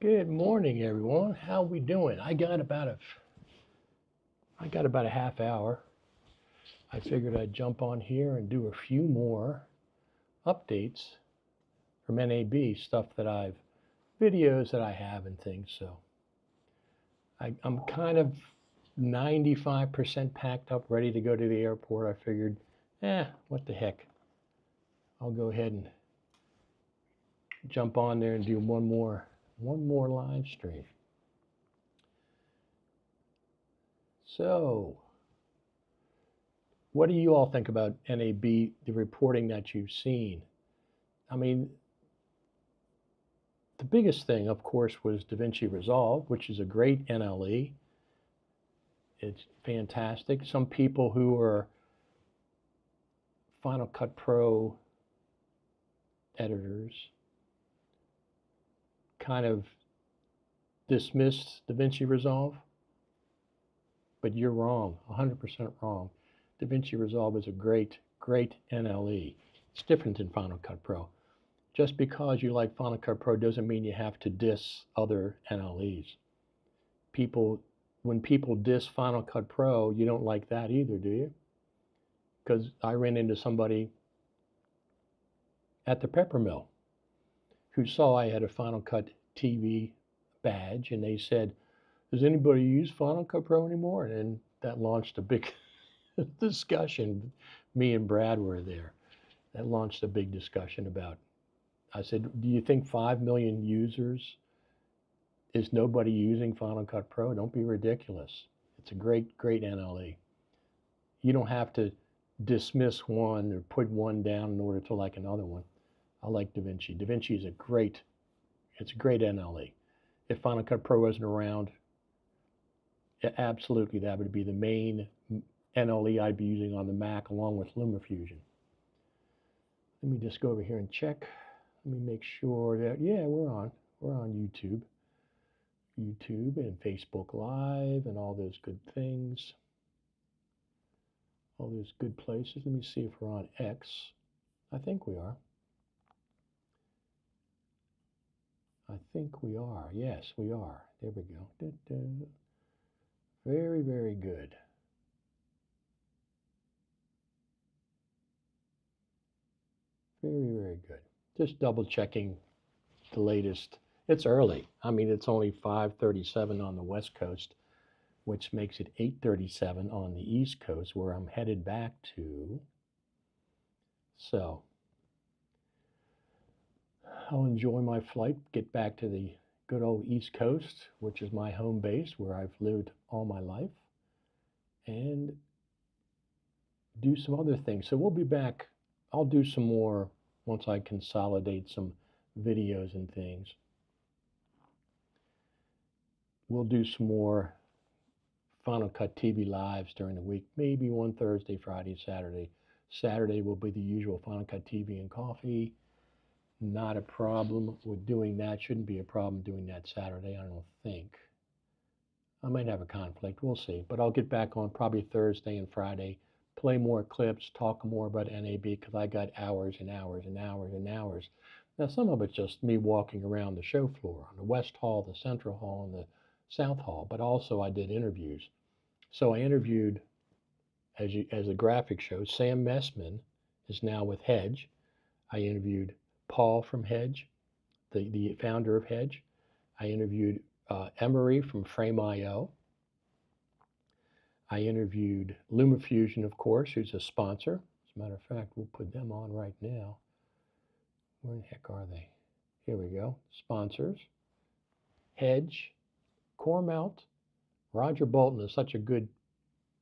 Good morning, everyone. How we doing? I got about a half hour. I figured I'd jump on here and do a few more updates from NAB stuff videos that I have and things. So I'm kind of 95% packed up, ready to go to the airport. I figured, what the heck? I'll go ahead and jump on there and do one more live stream. So, what do you all think about NAB, the reporting that you've seen? I mean, the biggest thing, of course, was DaVinci Resolve, which is a great NLE. It's fantastic. Some people who are Final Cut Pro editors kind of dismissed DaVinci Resolve, but you're wrong, 100% wrong. DaVinci Resolve is a great NLE. It's different than Final Cut Pro. Just because you like Final Cut Pro doesn't mean you have to diss other NLEs. When people diss Final Cut Pro, you don't like that either, do you? Because I ran into somebody at the Pepper Mill who saw I had a Final Cut TV badge, and they said, does anybody use Final Cut Pro anymore? And that launched a big discussion. Me and Brad were there. That launched a big discussion about, I said, do you think 5 million users is nobody using Final Cut Pro? Don't be ridiculous. It's a great NLE. You don't have to dismiss one or put one down in order to like another one. I like DaVinci. DaVinci is a great NLE. If Final Cut Pro wasn't around, absolutely that would be the main NLE I'd be using on the Mac along with LumaFusion. Let me just go over here and check. Let me make sure that, yeah, we're on YouTube and Facebook Live and all those good things, all those good places. Let me see if we're on X. I think we are. Yes, we are. There we go. Da-da. Very, very good. Very, very good. Just double checking the latest. It's early. I mean, it's only 5:37 on the West Coast, which makes it 8:37 on the East Coast, where I'm headed back to. So I'll enjoy my flight, get back to the good old East Coast, which is my home base, where I've lived all my life, and do some other things. So we'll be back. I'll do some more once I consolidate some videos and things. We'll do some more Final Cut TV lives during the week, maybe one Thursday, Friday, Saturday. Saturday will be the usual Final Cut TV and coffee. Not a problem with doing that. Shouldn't be a problem doing that Saturday, I don't think. I might have a conflict, we'll see. But I'll get back on probably Thursday and Friday, play more clips, talk more about NAB, because I got hours and hours and hours and hours. Now, some of it's just me walking around the show floor, on the West Hall, the Central Hall, and the South Hall, but also I did interviews. So I interviewed, as the graphic shows, Sam Messman is now with Hedge. I interviewed Paul from Hedge, the founder of Hedge. I interviewed Emery from Frame.io. I interviewed LumaFusion, of course, who's a sponsor. As a matter of fact, we'll put them on right now. Where the heck are they? Here we go. Sponsors. Hedge, Coremount. Roger Bolton is such a good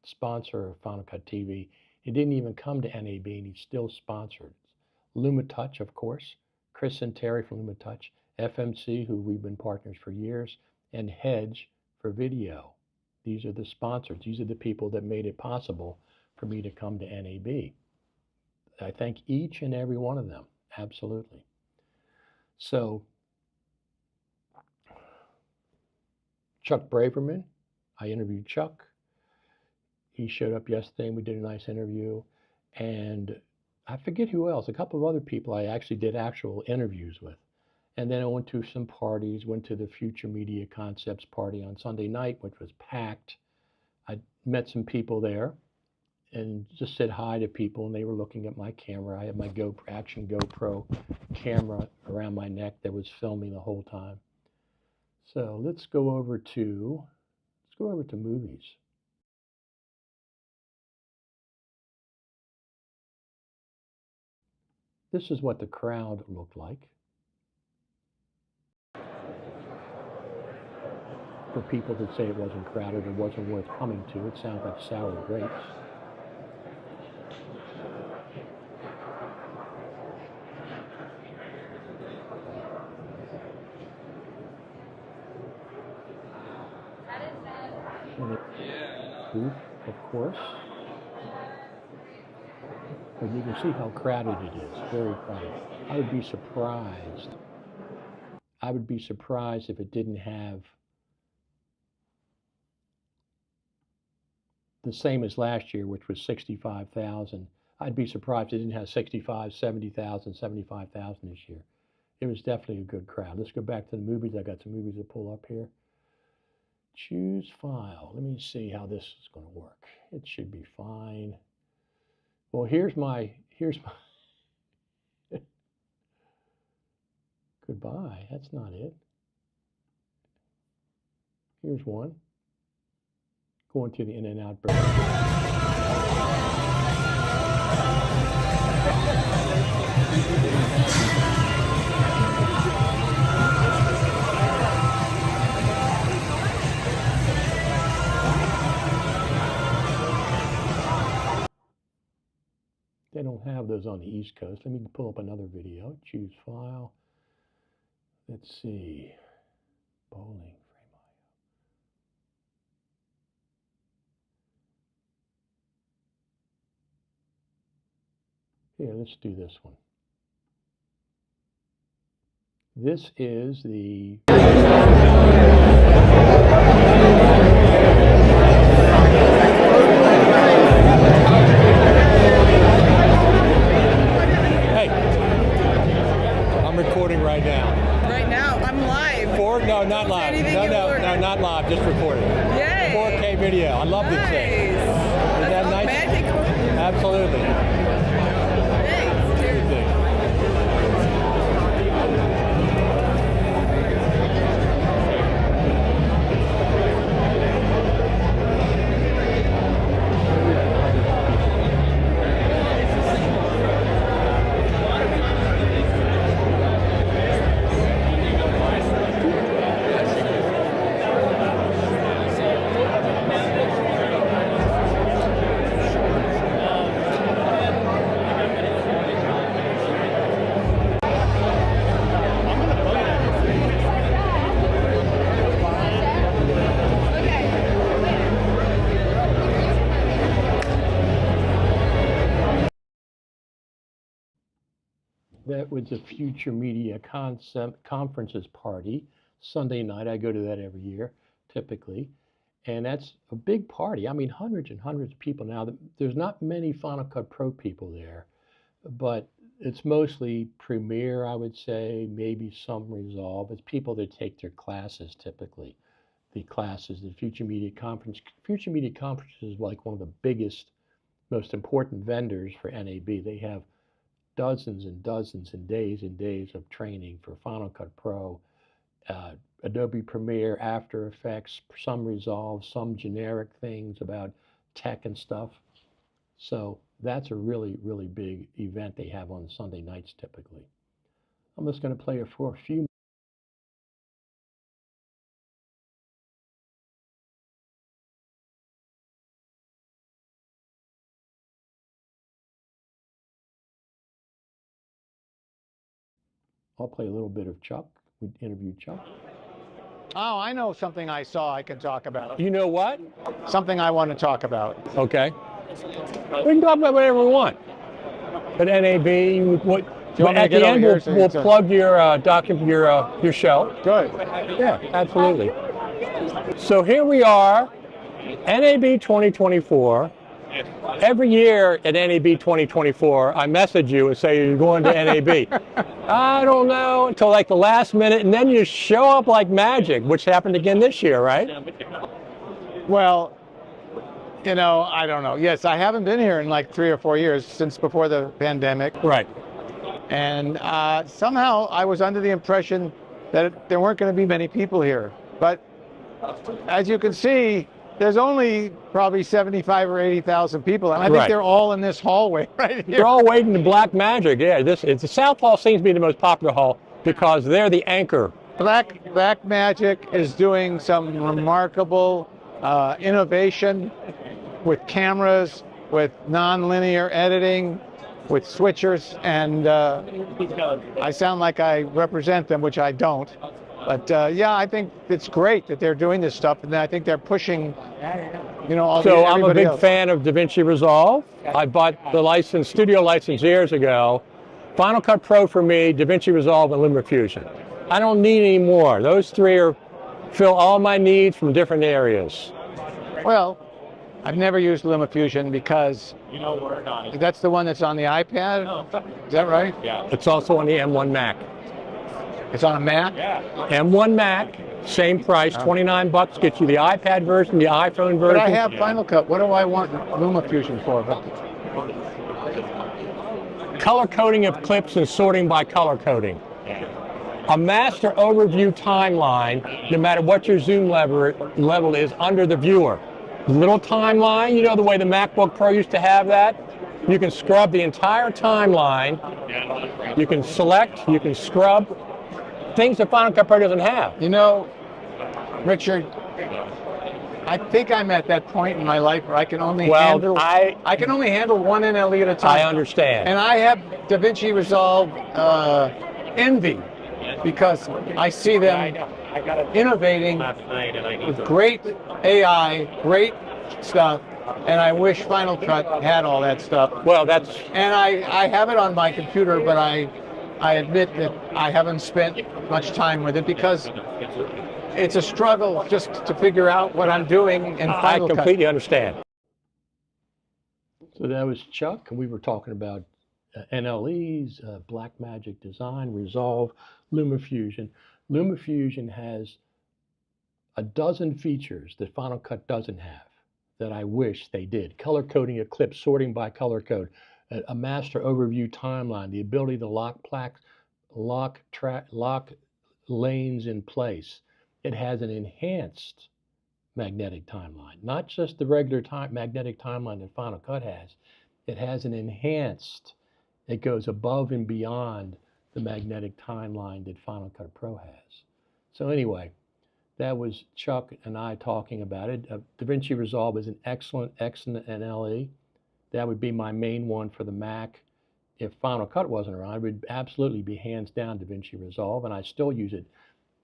sponsor of Final Cut TV. He didn't even come to NAB, and he's still sponsored. LumaTouch, of course. Chris and Terry from LumaTouch. FMC, who we've been partners for years. And Hedge for video. These are the sponsors. These are the people that made it possible for me to come to NAB. I thank each and every one of them. Absolutely. So, Chuck Braverman, I interviewed Chuck. He showed up yesterday and we did a nice interview. And I forget who else, a couple of other people I actually did actual interviews with. And then I went to some parties, went to the Future Media Concepts party on Sunday night, which was packed. I met some people there and just said hi to people, and they were looking at my camera. I had my Action GoPro camera around my neck that was filming the whole time. So let's go over to movies. This is what the crowd looked like. For people that say it wasn't crowded or wasn't worth coming to, it sounds like sour grapes. And the booth, of course. But you can see how crowded it is, very crowded. I would be surprised if it didn't have the same as last year, which was 65,000. I'd be surprised if it didn't have 65, 70,000, 75,000 this year. It was definitely a good crowd. Let's go back to the movies. I got some movies to pull up here. Choose file. Let me see how this is going to work. It should be fine. Well, here's my goodbye. That's not it. Here's one. Going to the In-N-Out Burger. They don't have those on the East Coast. Let me pull up another video. Choose file. Let's see. Bowling. Here, let's do this one. This is the Hey, I'm recording right now. Right now? I'm live. No, not live. No, not live, just recording. Yay. 4K video. I love this thing. Isn't that nice? May I take a photo? Absolutely. That was the Future Media Conferences party. Sunday night, I go to that every year, typically. And that's a big party. I mean, hundreds and hundreds of people. Now, there's not many Final Cut Pro people there, but it's mostly Premiere, I would say, maybe some Resolve. It's people that take their classes, typically. The classes, the Future Media Conference. Future Media Conference is like one of the biggest, most important vendors for NAB. They have dozens and dozens and days of training for Final Cut Pro, Adobe Premiere, After Effects, some Resolve, some generic things about tech and stuff. So that's a really, really big event they have on Sunday nights typically. I'm just going to play it for a few. I'll play a little bit of Chuck. We interviewed Chuck. Oh, I know something I saw I can talk about. You know what? Something I want to talk about. Okay. We can talk about whatever we want. But NAB, what? At the end, we'll plug your document, your show. Good. Yeah, absolutely. So here we are, NAB 2024. Every year at NAB 2024, I message you and say you're going to NAB. I don't know until like the last minute, and then you show up like magic, which happened again this year, right? Well, you know, I don't know. Yes, I haven't been here in like 3 or 4 years since before the pandemic. Right. And somehow I was under the impression that there weren't going to be many people here. But as you can see, there's only probably 75 or 80,000 people. And I think Right. they're all in this hallway right here. They're all waiting to Black Magic. Yeah, the South Hall seems to be the most popular hall because they're the anchor. Black Magic is doing some remarkable innovation with cameras, with non-linear editing, with switchers, and I sound like I represent them, which I don't. But yeah, I think it's great that they're doing this stuff, and I think they're pushing, you know, all So I'm a everybody big else. fan of DaVinci Resolve. I bought the studio license years ago. Final Cut Pro for me, DaVinci Resolve, and LumaFusion. I don't need any more. Those three fill all my needs from different areas. Well, I've never used LumaFusion because that's the one that's on the iPad. Is that right? Yeah. It's also on the M1 Mac. It's on a Mac? M1 Mac, same price, $29, gets you the iPad version, the iPhone version. But I have Final Cut. What do I want LumaFusion for? Color coding of clips and sorting by color coding. A master overview timeline, no matter what your zoom level is, under the viewer. Little timeline, you know the way the MacBook Pro used to have that? You can scrub the entire timeline. You can select, you can scrub. Things that Final Cut Pro doesn't have. You know, Richard, I think I'm at that point in my life where I can only handle one NLE at a time. I understand. And I have DaVinci Resolve envy because I see them innovating with great AI, great stuff, and I wish Final Cut had all that stuff. Well, and I have it on my computer, but I admit that I haven't spent much time with it because it's a struggle just to figure out what I'm doing in Final Cut. I completely understand. So that was Chuck, and we were talking about NLEs, Blackmagic Design, Resolve, LumaFusion. LumaFusion has a dozen features that Final Cut doesn't have that I wish they did. Color coding a clip, sorting by color code, a master overview timeline, the ability to lock lanes in place. It has an enhanced magnetic timeline, not just the regular magnetic timeline that Final Cut has. It has an enhanced. It goes above and beyond the magnetic timeline that Final Cut Pro has. So anyway, that was Chuck and I talking about it. DaVinci Resolve is an excellent NLE. That would be my main one for the Mac. If Final Cut wasn't around, it would absolutely be hands down DaVinci Resolve, and I still use it.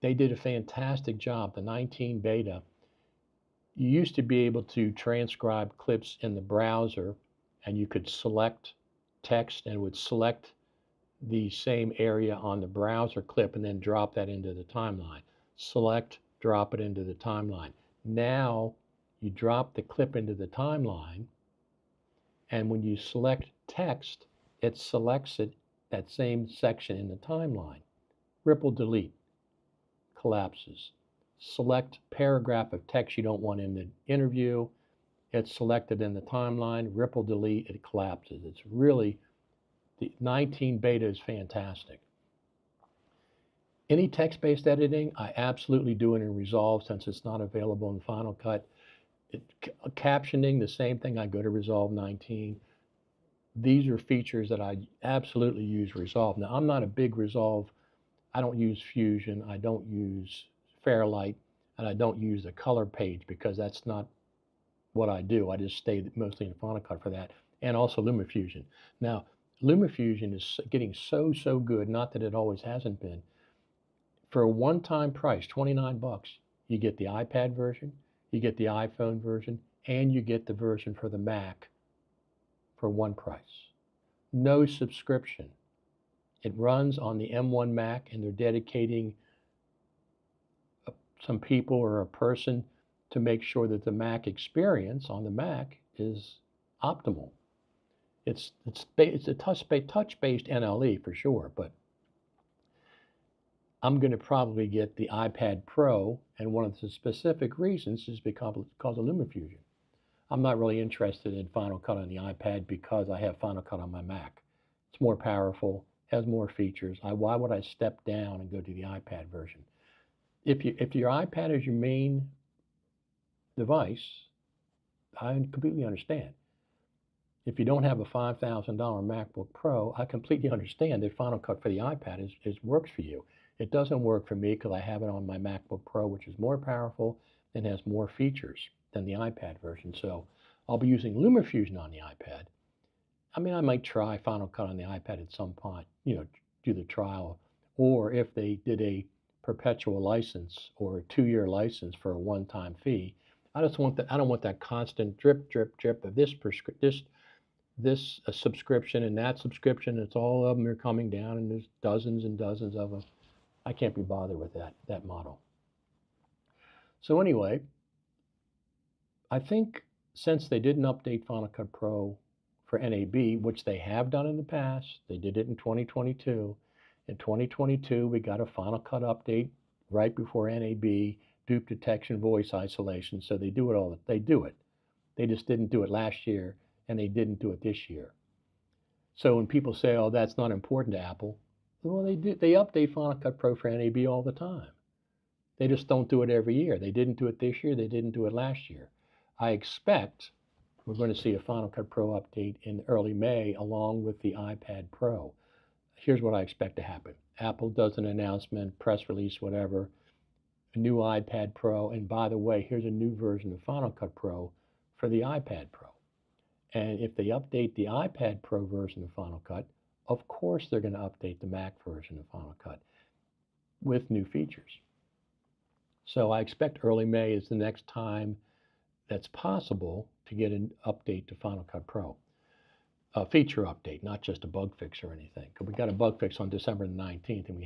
They did a fantastic job. The 19 beta, you used to be able to transcribe clips in the browser, and you could select text and it would select the same area on the browser clip and then drop that into the timeline. Select, drop it into the timeline. Now you drop the clip into the timeline, and when you select text, it selects that same section in the timeline. Ripple delete, collapses. Select paragraph of text you don't want in the interview, it's selected in the timeline. Ripple delete, it collapses. It's really, the 19 beta is fantastic. Any text-based editing, I absolutely do it in Resolve since it's not available in Final Cut. Captioning, the same thing, I go to Resolve 19. These are features that I absolutely use Resolve. Now, I'm not a big Resolve. I don't use Fusion. I don't use Fairlight, and I don't use the color page because that's not what I do. I just stay mostly in Final Cut for that, and also LumaFusion. Now, LumaFusion is getting so good, not that it always hasn't been. For a one-time price, $29, you get the iPad version, you get the iPhone version, and you get the version for the Mac for one price. No subscription. It runs on the M1 Mac, and they're dedicating some people or a person to make sure that the Mac experience on the Mac is optimal. It's a touch-based NLE for sure, but I'm going to probably get the iPad Pro, and one of the specific reasons is because of LumaFusion. I'm not really interested in Final Cut on the iPad because I have Final Cut on my Mac. It's more powerful, has more features. Why would I step down and go to the iPad version? If your iPad is your main device, I completely understand. If you don't have a $5,000 MacBook Pro, I completely understand that Final Cut for the iPad works for you. It doesn't work for me because I have it on my MacBook Pro, which is more powerful and has more features than the iPad version. So I'll be using LumaFusion on the iPad. I mean, I might try Final Cut on the iPad at some point, do the trial. Or if they did a perpetual license or a 2-year license for a one-time fee, I don't want that constant drip, drip, drip of this subscription and that subscription. It's all of them are coming down, and there's dozens and dozens of them. I can't be bothered with that model. So anyway, I think since they didn't update Final Cut Pro for NAB, which they have done in the past, they did it in 2022. In 2022, we got a Final Cut update right before NAB, dupe detection, voice isolation. So they do it They do it. They just didn't do it last year, and they didn't do it this year. So when people say, "Oh, that's not important to Apple," well, they do. They update Final Cut Pro for NAB all the time. They just don't do it every year. They didn't do it this year. They didn't do it last year. I expect we're going to see a Final Cut Pro update in early May along with the iPad Pro. Here's what I expect to happen. Apple does an announcement, press release, whatever, a new iPad Pro, and by the way, here's a new version of Final Cut Pro for the iPad Pro. And if they update the iPad Pro version of Final Cut, of course they're going to update the Mac version of Final Cut with new features. So I expect early May is the next time that's possible to get an update to Final Cut Pro. A feature update, not just a bug fix or anything. Because we got a bug fix on December the 19th, and we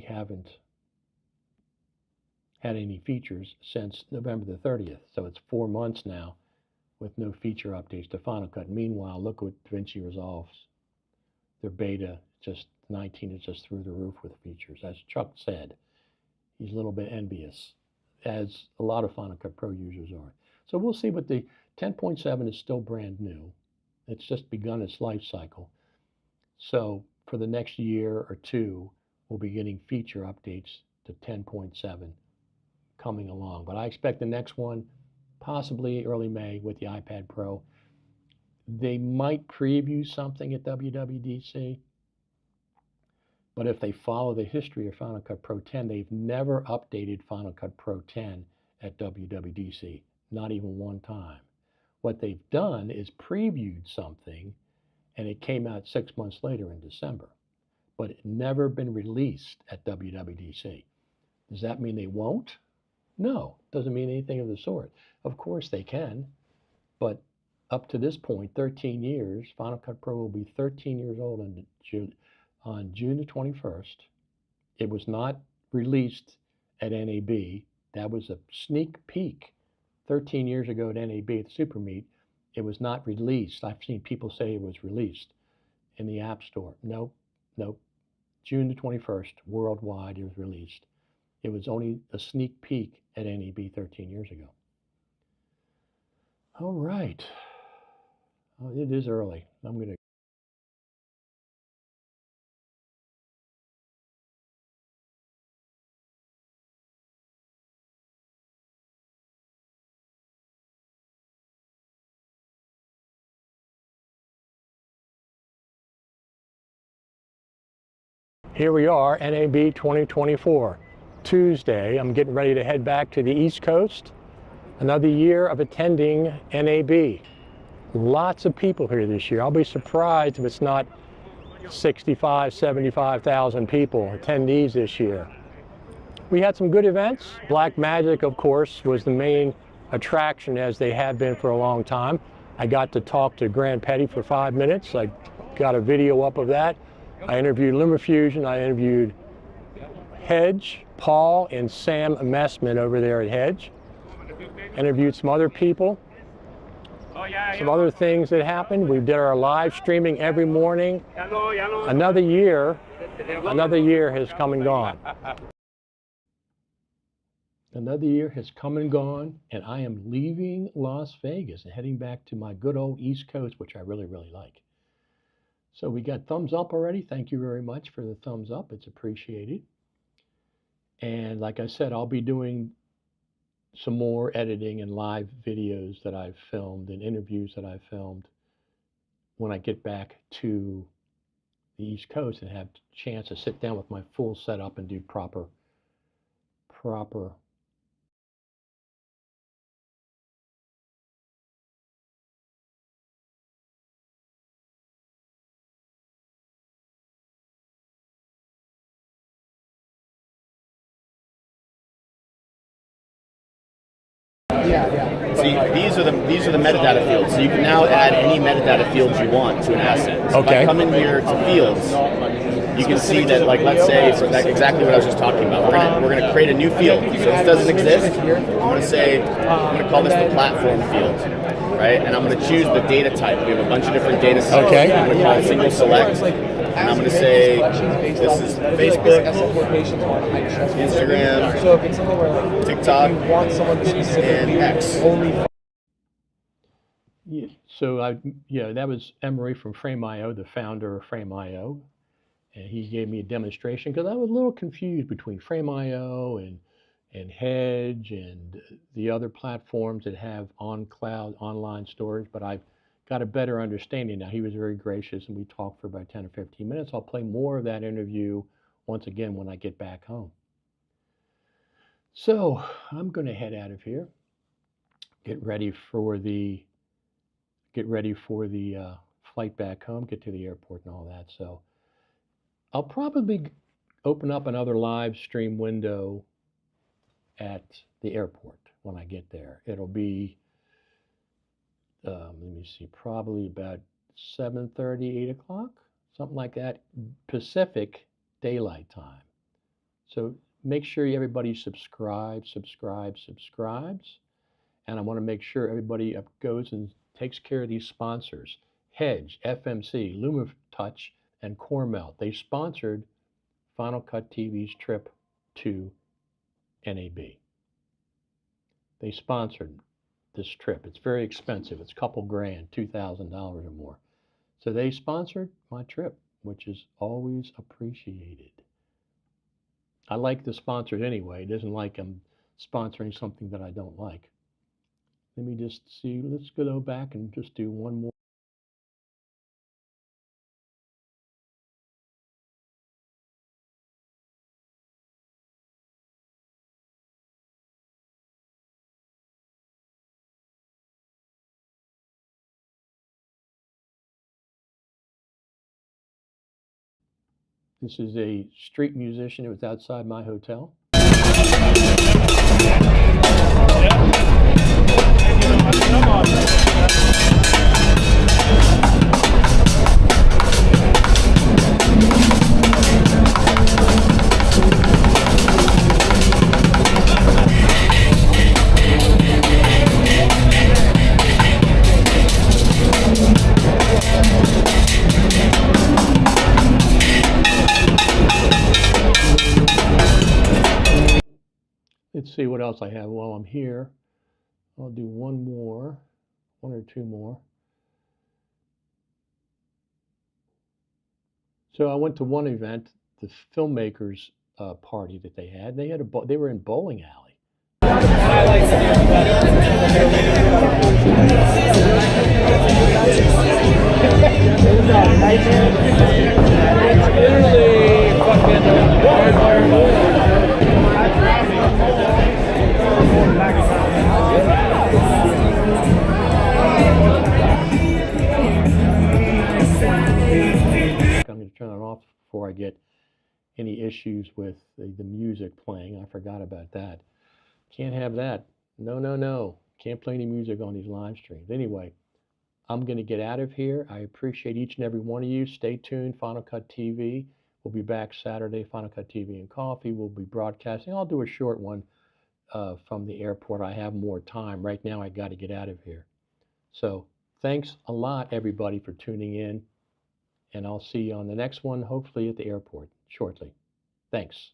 haven't had any features since November the 30th. So it's 4 months now with no feature updates to Final Cut. Meanwhile, look what DaVinci Resolves. Their beta, 19 is just through the roof with features. As Chuck said, he's a little bit envious, as a lot of Final Cut Pro users are. So we'll see, but the 10.7 is still brand new. It's just begun its life cycle. So for the next year or two, we'll be getting feature updates to 10.7 coming along. But I expect the next one, possibly early May with the iPad Pro. They might preview something at WWDC, but if they follow the history of Final Cut Pro 10, they've never updated Final Cut Pro 10 at WWDC, not even one time. What they've done is previewed something, and it came out 6 months later in December, but it never been released at WWDC. Does that mean they won't? No, doesn't mean anything of the sort. Of course they can, but up to this point, 13 years, Final Cut Pro will be 13 years old on June the 21st. It was not released at NAB. That was a sneak peek 13 years ago at NAB at the Super Meet. It was not released. I've seen people say it was released in the App Store. Nope. June the 21st, worldwide, it was released. It was only a sneak peek at NAB 13 years ago. All right. Oh, it is early. I'm going to Here we are, NAB 2024, Tuesday. I'm getting ready to head back to the East Coast. Another year of attending NAB. Lots of people here this year. I'll be surprised if it's not 65, 75,000 people, attendees this year. We had some good events. Black Magic, of course, was the main attraction, as they have been for a long time. I got to talk to Grant Petty for 5 minutes. I got a video up of that. I interviewed LumaFusion. I interviewed Hedge, Paul, and Sam Messman over there at Hedge. interviewed some other people, some other things that happened. We did our live streaming every morning. Another year has come and gone. Another year has come and gone, and I am leaving Las Vegas and heading back to my good old East Coast, which I really, really like. So we got thumbs up already. Thank you very much for the thumbs up. It's appreciated. And like I said, I'll be doing some more editing and live videos that I've filmed and interviews that I've filmed when I get back to the East Coast and have a chance to sit down with my full setup and do proper See, these are the metadata fields. So you can now add any metadata fields you want to an asset. So Okay. if I come in here to fields, you can see that, like, let's say, for that, exactly what I was just talking about. We're gonna create a new field. So if this doesn't exist, I'm gonna call this the platform field, right? And I'm gonna choose the data type. We have a bunch of different data types. Okay. I'm gonna call it single select. And I'm going to say this is Facebook, Instagram, TikTok, and X. Yeah, so that was Emery from Frame.io, the founder of Frame.io, and he gave me a demonstration because I was a little confused between Frame.io and Hedge and the other platforms that have on-cloud online storage, but I've got a better understanding now. He was very gracious, and we talked for about 10 or 15 minutes. I'll play more of that interview once again when I get back home. So I'm going to head out of here, get ready for the flight back home, get to the airport and all that. So I'll probably open up another live stream window at the airport when I get there. It'll be let me see, probably about 7:30, 8 o'clock, something like that, Pacific Daylight Time. So make sure everybody subscribes. And I want to make sure everybody goes and takes care of these sponsors. Hedge, FMC, LumaTouch, and Coremelt. They sponsored Final Cut TV's trip to NAB. They sponsored this trip. It's very expensive. It's a couple grand, $2,000 or more. So they sponsored my trip, which is always appreciated. I like the sponsors anyway. It isn't like I'm sponsoring something that I don't like. Let me just see. Let's go back and just do one more. This is a street musician. It was outside my hotel. Let's see what else I have while I'm here. I'll do one or two more. So I went to one event, the filmmakers party that they had. They were in bowling alley. I'm going to turn it off before I get any issues with the music playing. I forgot about that. Can't have that. No. Can't play any music on these live streams. Anyway, I'm going to get out of here. I appreciate each and every one of you. Stay tuned. Final Cut TV. We'll be back Saturday. Final Cut TV and Coffee. We'll be broadcasting. I'll do a short one from the airport. I have more time. Right now, I got to get out of here. So thanks a lot, everybody, for tuning in. And I'll see you on the next one, hopefully at the airport shortly. Thanks.